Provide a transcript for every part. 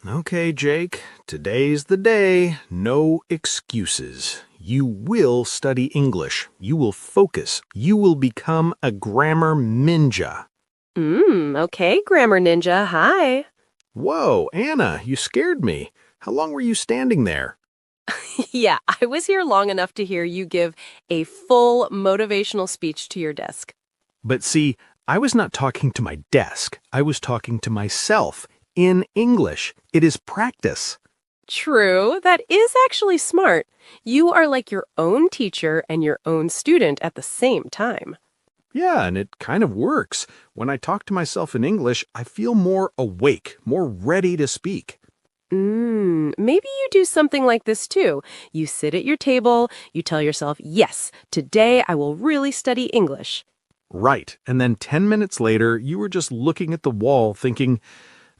Okay, Jake, today's the day. No excuses. You will study English. You will focus. You will become a grammar ninja. Okay, Grammar Ninja, hi. Whoa, Anna, you scared me. How long were you standing there? Yeah, I was here long enough to hear you give a full motivational speech to your desk. But see, I was not talking to my desk. I was talking to myself in English. It is practice. True, that is actually smart. You are like your own teacher and your own student at the same time. Yeah, and it kind of works. When I talk to myself in English, I feel more awake, more ready to speak. Maybe you do something like this too. You sit at your table, you tell yourself, yes, today I will really study English. Right, and then 10 minutes later, you were just looking at the wall thinking,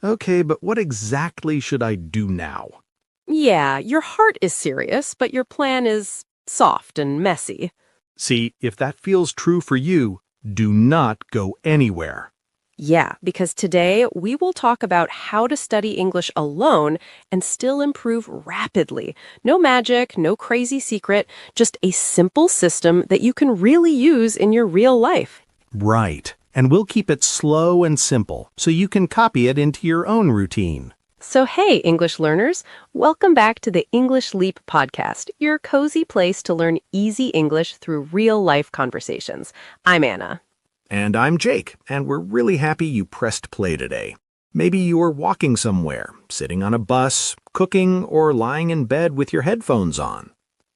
okay, but what exactly should I do now? Yeah, your heart is serious, but your plan is soft and messy. See, if that feels true for you, do not go anywhere. Yeah, because today we will talk about how to study English alone and still improve rapidly. No magic, no crazy secret, just a simple system that you can really use in your real life. Right, and we'll keep it slow and simple so you can copy it into your own routine. So, hey, English learners, welcome back to the English Leap podcast, your cozy place to learn easy English through real life conversations. I'm Anna. And I'm Jake, and we're really happy you pressed play today. Maybe you're walking somewhere, sitting on a bus, cooking, or lying in bed with your headphones on.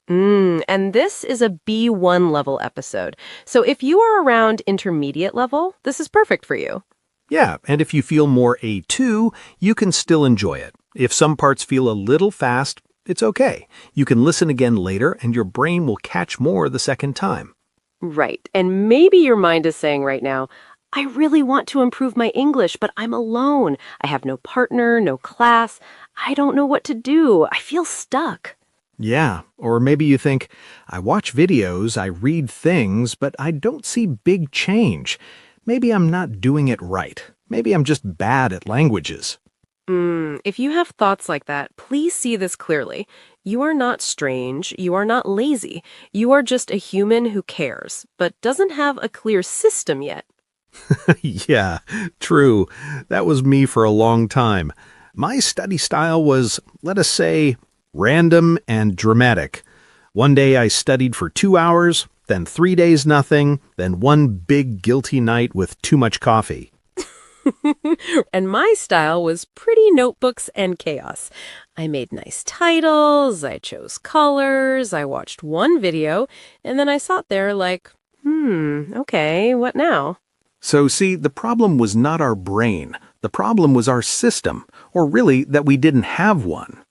And this is a B1 level episode. So if you are around intermediate level, this is perfect for you. Yeah, and if you feel more A2, you can still enjoy it. If some parts feel a little fast, it's okay. You can listen again later, and your brain will catch more the second time. Right. And maybe your mind is saying right now, I really want to improve my English, but I'm alone. I have no partner, no class. I don't know what to do. I feel stuck. Yeah, or maybe you think, I watch videos, I read things, but I don't see big change. Maybe I'm not doing it right. Maybe I'm just bad at languages. If you have thoughts like that, please see this clearly. You are not strange. You are not lazy. You are just a human who cares, but doesn't have a clear system yet. Yeah, true. That was me for a long time. My study style was, let us say, random and dramatic. One day I studied for 2 hours, then 3 days nothing, then one big guilty night with too much coffee. And my style was pretty notebooks and chaos. I made nice titles, I chose colors, I watched one video, and then I sat there like, okay, what now? So see, the problem was not our brain. The problem was our system, or really that we didn't have one.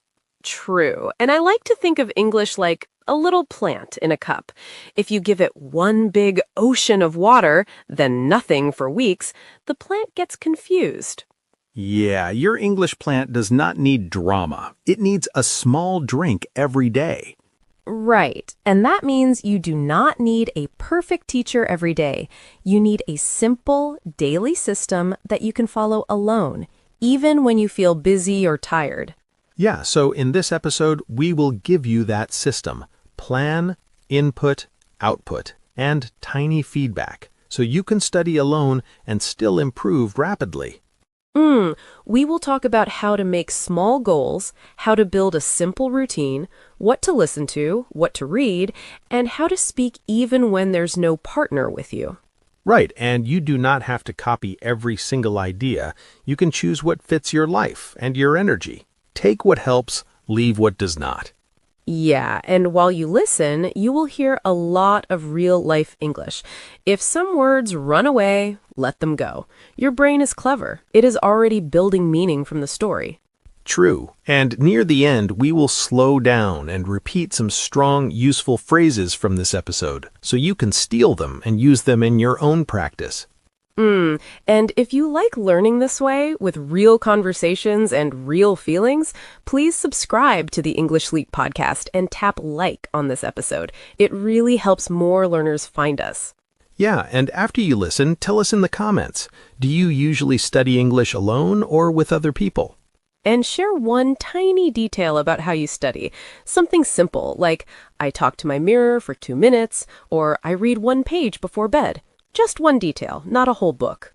True. And I like to think of English like a little plant in a cup. If you give it one big ocean of water, then nothing for weeks, the plant gets confused. Yeah, your English plant does not need drama. It needs a small drink every day. Right. And that means you do not need a perfect teacher every day. You need a simple, daily system that you can follow alone, even when you feel busy or tired. Yeah, so in this episode, we will give you that system. Plan, input, output, and tiny feedback, so you can study alone and still improve rapidly. We will talk about how to make small goals, how to build a simple routine, what to listen to, what to read, and how to speak even when there's no partner with you. Right, and you do not have to copy every single idea. You can choose what fits your life and your energy. Take what helps, leave what does not. Yeah, and while you listen, you will hear a lot of real-life English. If some words run away, let them go. Your brain is clever. It is already building meaning from the story. True, and near the end, we will slow down and repeat some strong, useful phrases from this episode, so you can steal them and use them in your own practice. And if you like learning this way, with real conversations and real feelings, please subscribe to the English Leap podcast and tap like on this episode. It really helps more learners find us. Yeah, and after you listen, tell us in the comments, do you usually study English alone or with other people? And share one tiny detail about how you study. Something simple, like I talk to my mirror for 2 minutes, or I read one page before bed. Just one detail, not a whole book.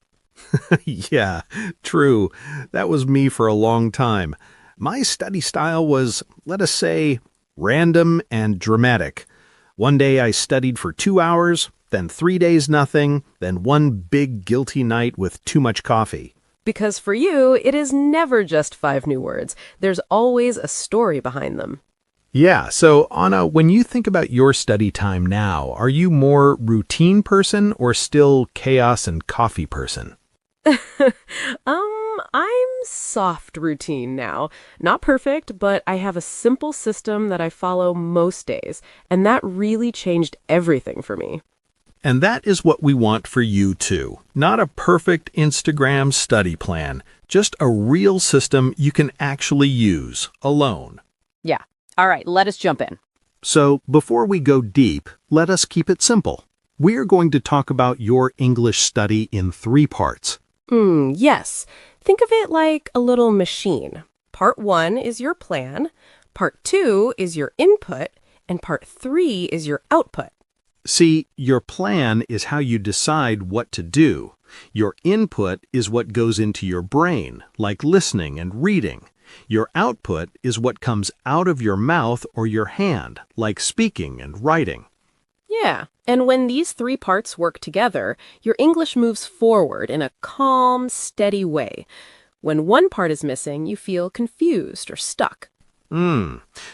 Yeah, true. That was me for a long time. My study style was, let us say, random and dramatic. One day I studied for 2 hours, then 3 days nothing, then one big guilty night with too much coffee. Because for you, it is never just 5 new words. There's always a story behind them. Yeah, so Anna, when you think about your study time now, are you more routine person or still chaos and coffee person? I'm soft routine now. Not perfect, but I have a simple system that I follow most days, and that really changed everything for me. And that is what we want for you too. Not a perfect Instagram study plan, just a real system you can actually use alone. Yeah. All right, let us jump in. So, before we go deep, let us keep it simple. We're going to talk about your English study in 3 parts. Yes. Think of it like a little machine. Part 1 is your plan, Part 2 is your input, and Part 3 is your output. See, your plan is how you decide what to do. Your input is what goes into your brain, like listening and reading. Your output is what comes out of your mouth or your hand, like speaking and writing. Yeah, and when these 3 parts work together, your English moves forward in a calm, steady way. When one part is missing, you feel confused or stuck.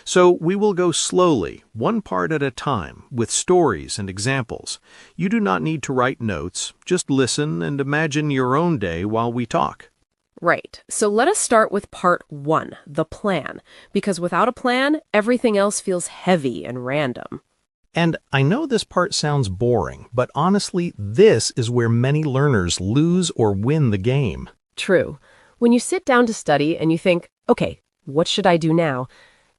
So we will go slowly, one part at a time, with stories and examples. You do not need to write notes, just listen and imagine your own day while we talk. Right, so let us start with part 1, the plan, because without a plan, everything else feels heavy and random. And I know this part sounds boring, but honestly, this is where many learners lose or win the game. True. When you sit down to study and you think, okay, what should I do now?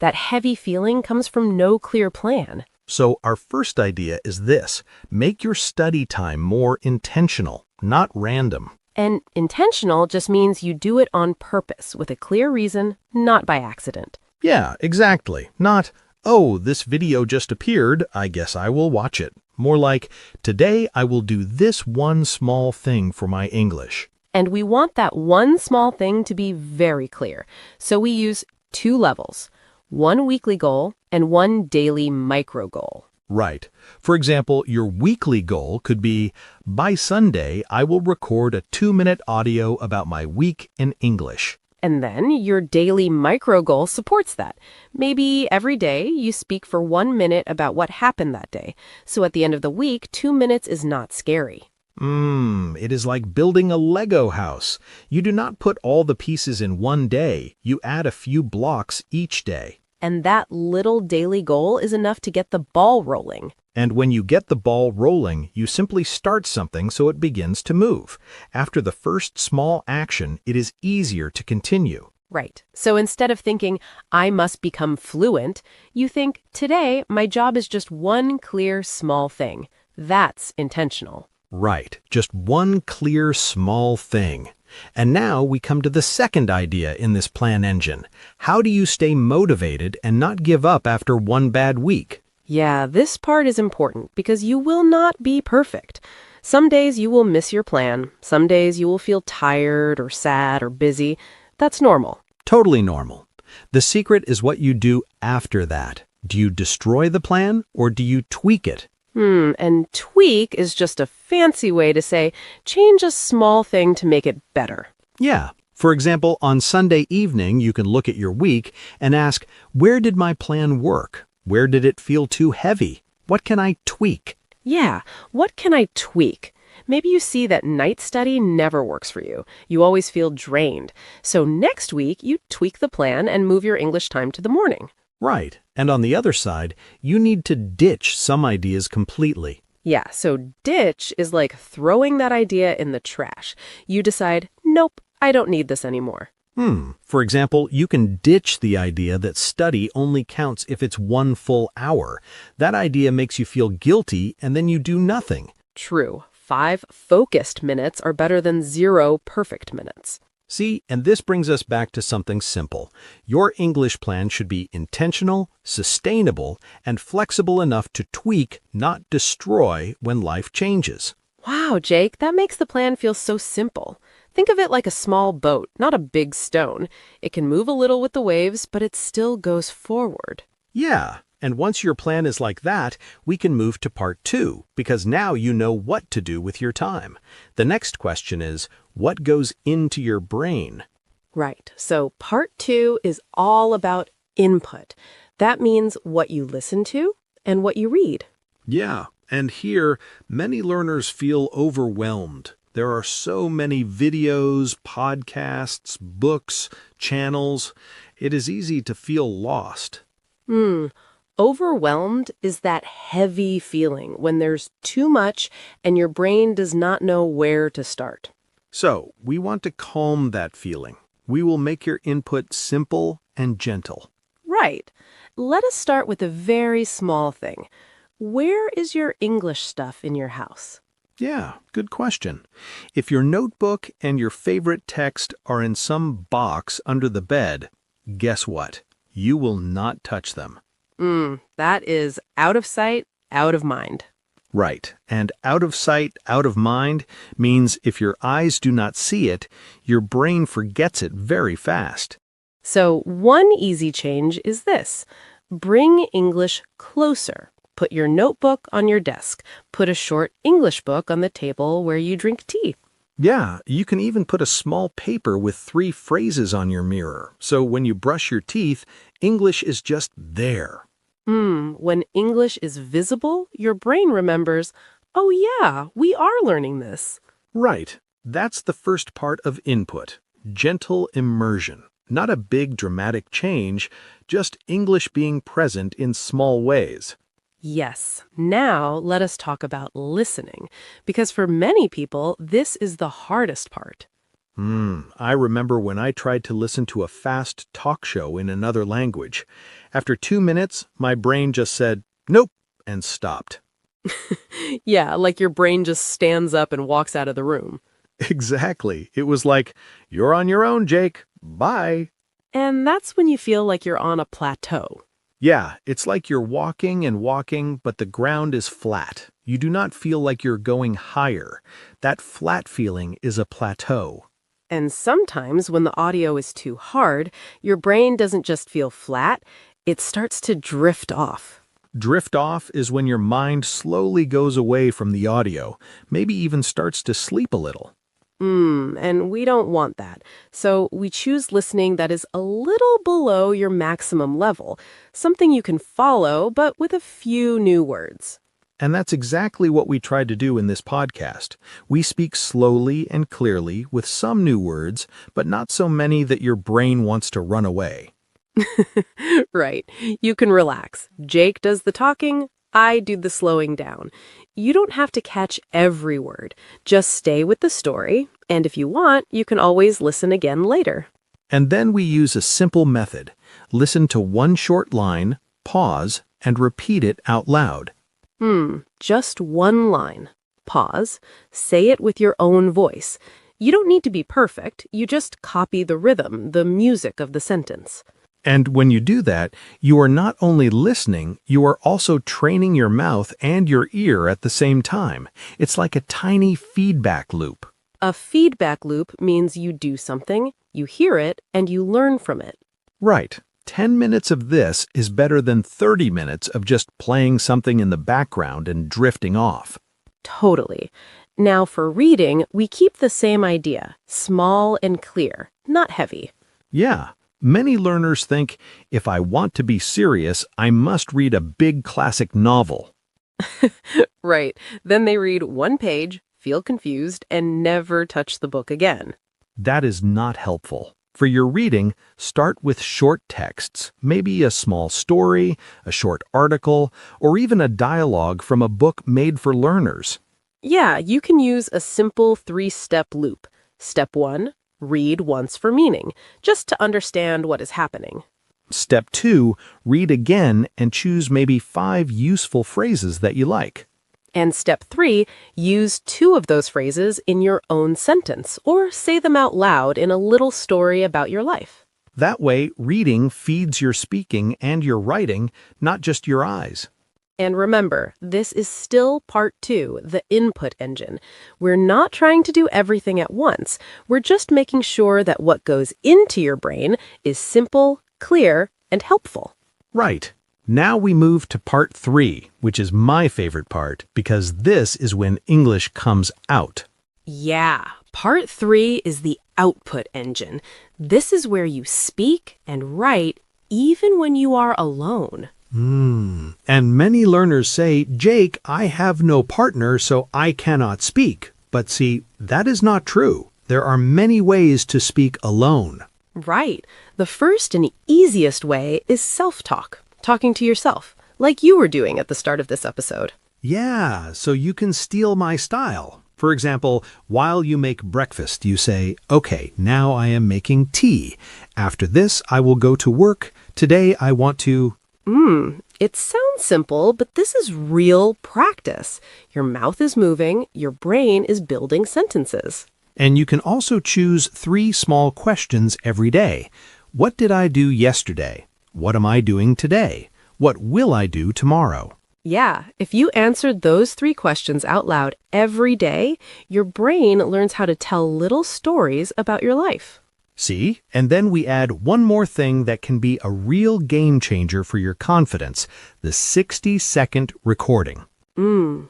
That heavy feeling comes from no clear plan. So our first idea is this: make your study time more intentional, not random. And intentional just means you do it on purpose with a clear reason, not by accident. Yeah, exactly. Not, oh, this video just appeared, I guess I will watch it. More like, today I will do this one small thing for my English. And we want that one small thing to be very clear. So we use 2 levels, one weekly goal and one daily micro goal. Right. For example, your weekly goal could be, by Sunday, I will record a 2-minute audio about my week in English. And then your daily micro goal supports that. Maybe every day you speak for 1 minute about what happened that day. So at the end of the week, 2 minutes is not scary. It is like building a Lego house. You do not put all the pieces in one day. You add a few blocks each day. And that little daily goal is enough to get the ball rolling. And when you get the ball rolling, you simply start something so it begins to move. After the first small action, it is easier to continue. Right. So instead of thinking, I must become fluent, you think, today my job is just one clear small thing. That's intentional. Right. Just one clear small thing. And now we come to the second idea in this plan engine. How do you stay motivated and not give up after one bad week? Yeah, this part is important because you will not be perfect. Some days you will miss your plan. Some days you will feel tired or sad or busy. That's normal. Totally normal. The secret is what you do after that. Do you destroy the plan or do you tweak it? And tweak is just a fancy way to say change a small thing to make it better. Yeah. For example, on Sunday evening, you can look at your week and ask, where did my plan work? Where did it feel too heavy? What can I tweak? Yeah, what can I tweak? Maybe you see that night study never works for you. You always feel drained. So next week, you tweak the plan and move your English time to the morning. Right. And on the other side, you need to ditch some ideas completely. Yeah, so ditch is like throwing that idea in the trash. You decide, nope, I don't need this anymore. For example, you can ditch the idea that study only counts if it's 1 full hour. That idea makes you feel guilty, and then you do nothing. True. 5 focused minutes are better than 0 perfect minutes. See, and this brings us back to something simple. Your English plan should be intentional, sustainable, and flexible enough to tweak, not destroy, when life changes. Wow, Jake, that makes the plan feel so simple. Think of it like a small boat, not a big stone. It can move a little with the waves, but it still goes forward. Yeah, and once your plan is like that, we can move to part 2, because now you know what to do with your time. The next question is, what goes into your brain? Right, so part 2 is all about input. That means what you listen to and what you read. Yeah, and here, many learners feel overwhelmed. There are so many videos, podcasts, books, channels. It is easy to feel lost. Overwhelmed is that heavy feeling when there's too much and your brain does not know where to start. So, we want to calm that feeling. We will make your input simple and gentle. Right. Let us start with a very small thing. Where is your English stuff in your house? Yeah, good question. If your notebook and your favorite text are in some box under the bed, guess what? You will not touch them. That is out of sight, out of mind. Right, and out of sight, out of mind means if your eyes do not see it, your brain forgets it very fast. So one easy change is this. Bring English closer. Put your notebook on your desk. Put a short English book on the table where you drink tea. Yeah, you can even put a small paper with 3 phrases on your mirror, so when you brush your teeth, English is just there. When English is visible, your brain remembers, oh yeah, we are learning this. Right, that's the first part of input, gentle immersion. Not a big dramatic change, just English being present in small ways. Yes. Now let us talk about listening, because for many people, this is the hardest part. I remember when I tried to listen to a fast talk show in another language. After 2 minutes, my brain just said, nope, and stopped. Yeah, like your brain just stands up and walks out of the room. Exactly. It was like, you're on your own, Jake. Bye. And that's when you feel like you're on a plateau. Yeah, it's like you're walking and walking, but the ground is flat. You do not feel like you're going higher. That flat feeling is a plateau. And sometimes when the audio is too hard, your brain doesn't just feel flat, it starts to drift off. Drift off is when your mind slowly goes away from the audio, maybe even starts to sleep a little. And we don't want that. So we choose listening that is a little below your maximum level, something you can follow, but with a few new words. And that's exactly what we tried to do in this podcast. We speak slowly and clearly with some new words, but not so many that your brain wants to run away. Right. You can relax. Jake does the talking, I do the slowing down. You don't have to catch every word. Just stay with the story, and if you want, you can always listen again later. And then we use a simple method. Listen to one short line, pause, and repeat it out loud. Just one line. Pause. Say it with your own voice. You don't need to be perfect. You just copy the rhythm, the music of the sentence. And when you do that, you are not only listening, you are also training your mouth and your ear at the same time. It's like a tiny feedback loop. A feedback loop means you do something, you hear it, and you learn from it. Right. 10 minutes of this is better than 30 minutes of just playing something in the background and drifting off. Totally. Now for reading, we keep the same idea, small and clear, not heavy. Yeah. Many learners think, if I want to be serious, I must read a big classic novel. Right. Then they read one page, feel confused, and never touch the book again. That is not helpful. For your reading, start with short texts, maybe a small story, a short article, or even a dialogue from a book made for learners. Yeah, you can use a simple 3-step loop. Step 1, read once for meaning, just to understand what is happening. Step 2, read again and choose maybe 5 useful phrases that you like. And step 3, use 2 of those phrases in your own sentence or say them out loud in a little story about your life. That way, reading feeds your speaking and your writing, not just your eyes. And remember, this is still part 2, the input engine. We're not trying to do everything at once. We're just making sure that what goes into your brain is simple, clear, and helpful. Right. Now we move to part 3, which is my favorite part because this is when English comes out. Yeah, part 3 is the output engine. This is where you speak and write even when you are alone. And many learners say, Jake, I have no partner, so I cannot speak. But see, that is not true. There are many ways to speak alone. Right. The first and easiest way is self-talk, talking to yourself, like you were doing at the start of this episode. Yeah, so you can steal my style. For example, while you make breakfast, you say, okay, now I am making tea. After this, I will go to work. Today, I want to... It sounds simple, but this is real practice. Your mouth is moving, your brain is building sentences. And you can also choose 3 small questions every day. What did I do yesterday? What am I doing today? What will I do tomorrow? Yeah, if you answered those 3 questions out loud every day, your brain learns how to tell little stories about your life. See? And then we add one more thing that can be a real game changer for your confidence, the 60-second recording. 1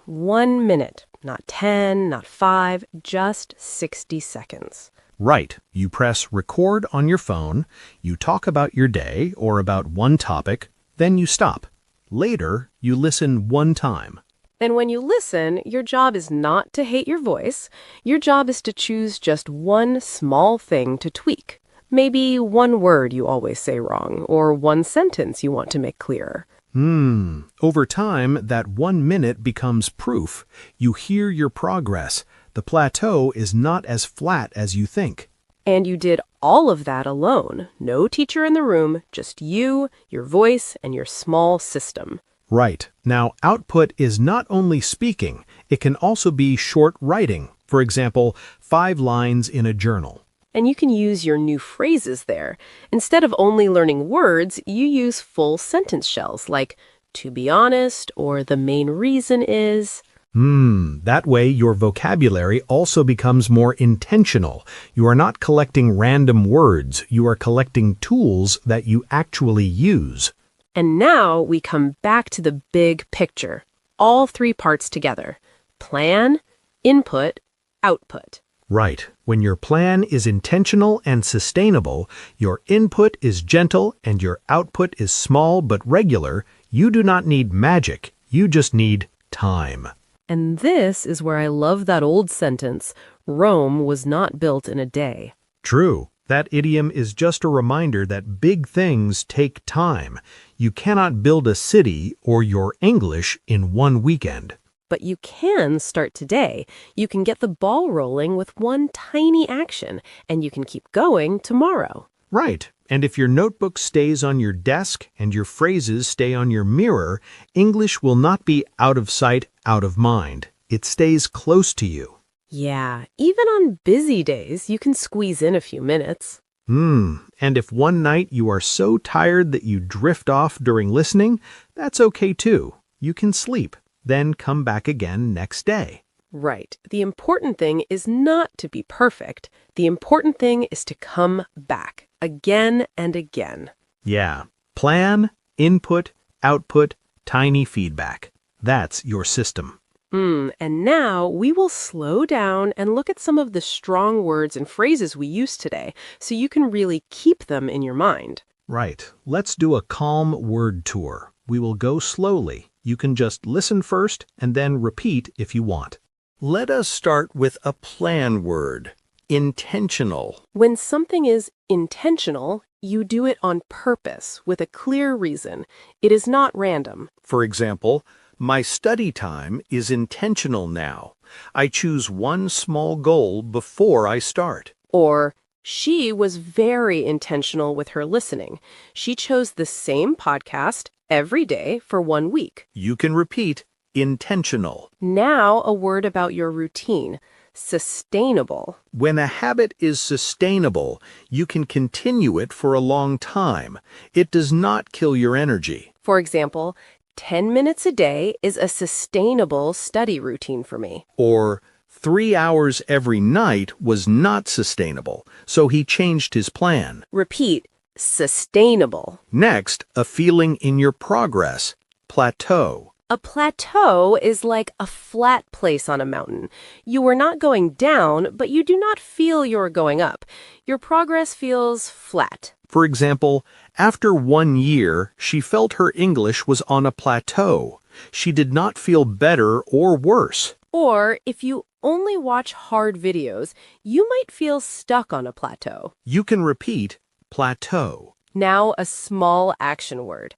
minute, not 10, not 5, just 60 seconds. Right. You press record on your phone, you talk about your day or about one topic, then you stop. Later, you listen one time. And when you listen, your job is not to hate your voice. Your job is to choose just one small thing to tweak. Maybe one word you always say wrong, or one sentence you want to make clearer. Over time, that 1 minute becomes proof. You hear your progress. The plateau is not as flat as you think. And you did all of that alone. No teacher in the room, just you, your voice, and your small system. Right. Now, output is not only speaking, it can also be short writing. For example, 5 lines in a journal. And you can use your new phrases there. Instead of only learning words, you use full sentence shells like, to be honest, or the main reason is. That way your vocabulary also becomes more intentional. You are not collecting random words, you are collecting tools that you actually use. And now we come back to the big picture, all 3 parts together. Plan, input, output. Right. When your plan is intentional and sustainable, your input is gentle and your output is small but regular, you do not need magic, you just need time. And this is where I love that old sentence, Rome was not built in a day. True. That idiom is just a reminder that big things take time. You cannot build a city or your English in one weekend. But you can start today. You can get the ball rolling with one tiny action, and you can keep going tomorrow. Right. And if your notebook stays on your desk and your phrases stay on your mirror, English will not be out of sight, out of mind. It stays close to you. Yeah, even on busy days, you can squeeze in a few minutes. And if one night you are so tired that you drift off during listening, that's okay too. You can sleep, then come back again next day. Right. The important thing is not to be perfect. The important thing is to come back again and again. Yeah. Plan, input, output, tiny feedback. That's your system. And now we will slow down and look at some of the strong words and phrases we used today so you can really keep them in your mind. Right. Let's do a calm word tour. We will go slowly. You can just listen first and then repeat if you want. Let us start with a plan word. Intentional. When something is intentional, you do it on purpose with a clear reason. It is not random. For example, my study time is intentional now. I choose one small goal before I start. Or, she was very intentional with her listening. She chose the same podcast every day for 1 week. You can repeat, intentional. Now a word about your routine. Sustainable. When a habit is sustainable, you can continue it for a long time. It does not kill your energy. For example, 10 minutes a day is a sustainable study routine for me. Or 3 hours every night was not sustainable, so he changed his plan. Repeat, sustainable. Next, a feeling in your progress, plateau. A plateau is like a flat place on a mountain. You are not going down, but you do not feel you're going up. Your progress feels flat. For example, after 1 year, she felt her English was on a plateau. She did not feel better or worse. Or if you only watch hard videos, you might feel stuck on a plateau. You can repeat plateau. Now a small action word.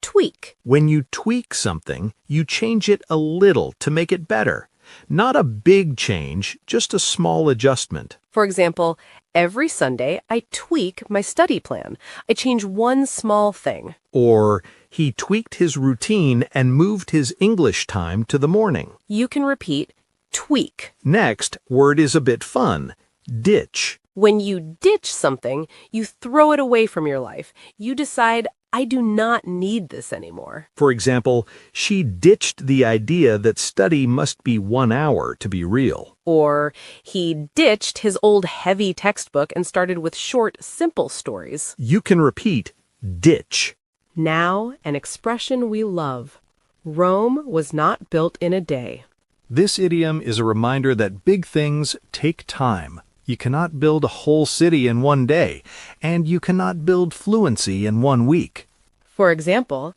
Tweak. When you tweak something, you change it a little to make it better. Not a big change, just a small adjustment. For example, every Sunday I tweak my study plan. I change one small thing. Or he tweaked his routine and moved his English time to the morning. You can repeat tweak. Next, word is a bit fun. Ditch. When you ditch something, you throw it away from your life. You decide, I do not need this anymore. For example, she ditched the idea that study must be 1 hour to be real. Or he ditched his old heavy textbook and started with short, simple stories. You can repeat ditch. Now, an expression we love. Rome was not built in a day. This idiom is a reminder that big things take time. You cannot build a whole city in 1 day, and you cannot build fluency in 1 week. For example,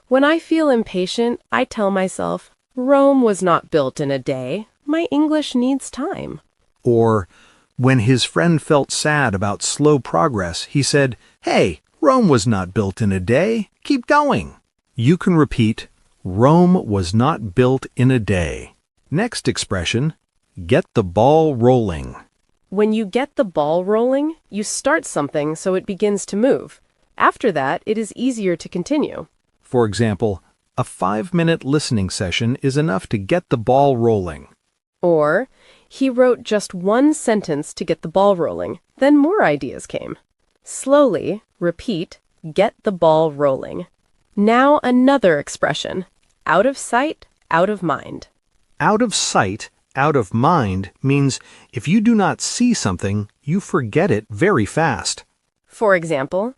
when I feel impatient, I tell myself, Rome was not built in a day. My English needs time. Or, when his friend felt sad about slow progress, he said, "Hey, Rome was not built in a day. Keep going." You can repeat, Rome was not built in a day. Next expression, get the ball rolling. When you get the ball rolling, you start something so it begins to move. After that, it is easier to continue. For example, a 5-minute listening session is enough to get the ball rolling. Or, he wrote just one sentence to get the ball rolling, then more ideas came. Slowly, repeat, get the ball rolling. Now another expression, out of sight, out of mind. Out of sight, out of mind means if you do not see something, you forget it very fast. For example,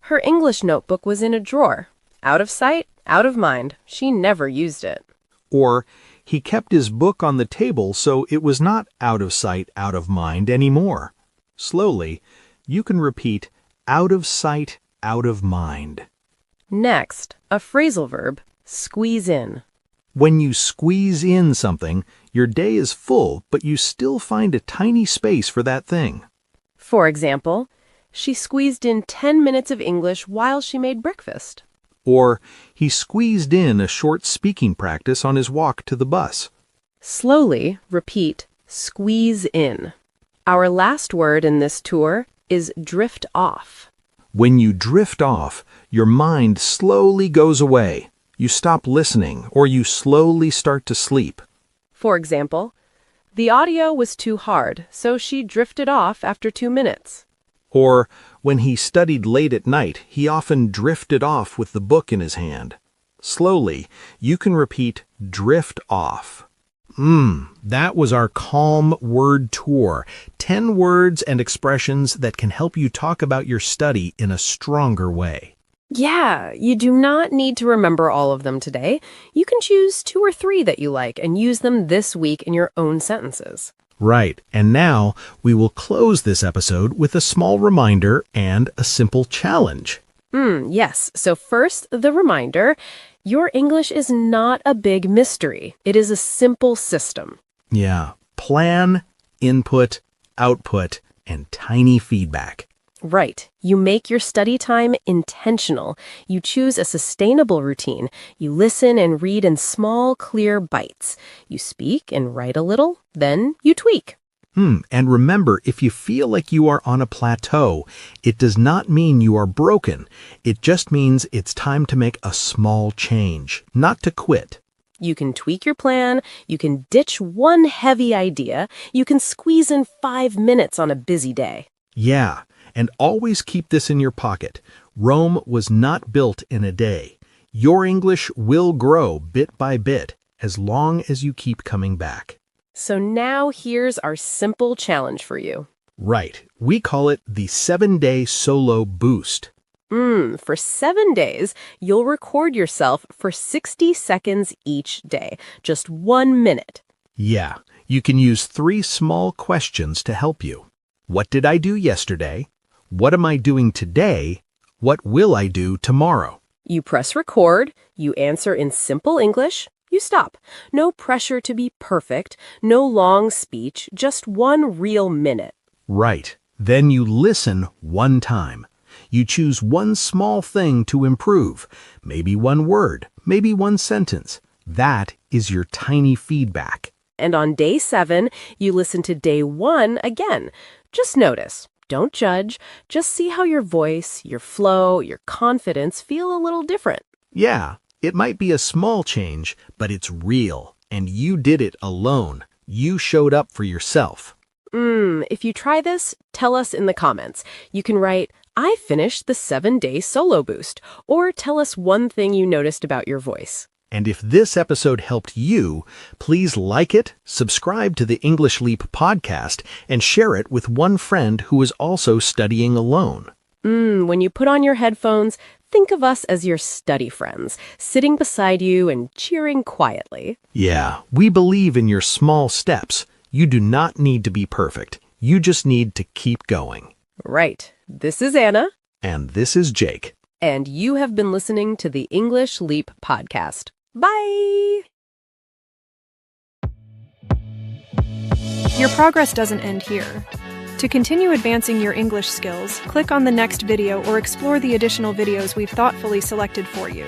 her English notebook was in a drawer. Out of sight, out of mind. She never used it. Or, he kept his book on the table so it was not out of sight, out of mind anymore. Slowly, you can repeat out of sight, out of mind. Next, a phrasal verb, squeeze in. When you squeeze in something, your day is full, but you still find a tiny space for that thing. For example, she squeezed in 10 minutes of English while she made breakfast. Or, he squeezed in a short speaking practice on his walk to the bus. Slowly, repeat, squeeze in. Our last word in this tour is drift off. When you drift off, your mind slowly goes away. You stop listening, or you slowly start to sleep. For example, the audio was too hard, so she drifted off after 2 minutes. Or, when he studied late at night, he often drifted off with the book in his hand. Slowly, you can repeat drift off. That was our Calm Word Tour. 10 words and expressions that can help you talk about your study in a stronger way. Yeah, you do not need to remember all of them today. You can choose 2 or 3 that you like and use them this week in your own sentences. Right, and now we will close this episode with a small reminder and a simple challenge. Yes, so first, the reminder, your English is not a big mystery. It is a simple system. Yeah, plan, input, output, and tiny feedback. Right. You make your study time intentional. You choose a sustainable routine. You listen and read in small, clear bites. You speak and write a little, then you tweak. And remember, if you feel like you are on a plateau, it does not mean you are broken. It just means it's time to make a small change, not to quit. You can tweak your plan, you can ditch one heavy idea, you can squeeze in 5 minutes on a busy day. Yeah, and always keep this in your pocket. Rome was not built in a day. Your English will grow bit by bit as long as you keep coming back. So now here's our simple challenge for you. Right, we call it the 7-day solo boost. For 7 days, you'll record yourself for 60 seconds each day, just 1 minute. Yeah, you can use 3 small questions to help you. What did I do yesterday? What am I doing today? What will I do tomorrow? You press record, you answer in simple English, you stop. No pressure to be perfect, no long speech, just 1 real minute. Right, then you listen 1 time. You choose 1 small thing to improve, maybe 1 word, maybe 1 sentence. That is your tiny feedback. And on day 7, you listen to day 1 again. Just notice. Don't judge. Just see how your voice, your flow, your confidence feel a little different. Yeah, it might be a small change, but it's real, and you did it alone. You showed up for yourself. If you try this, tell us in the comments. You can write, I finished the 7-day solo boost, or tell us one thing you noticed about your voice. And if this episode helped you, please like it, subscribe to the English Leap podcast, and share it with one friend who is also studying alone. When you put on your headphones, think of us as your study friends, sitting beside you and cheering quietly. Yeah, we believe in your small steps. You do not need to be perfect. You just need to keep going. Right. This is Anna. And this is Jake. And you have been listening to the English Leap podcast. Bye! Your progress doesn't end here. To continue advancing your English skills, click on the next video or explore the additional videos we've thoughtfully selected for you.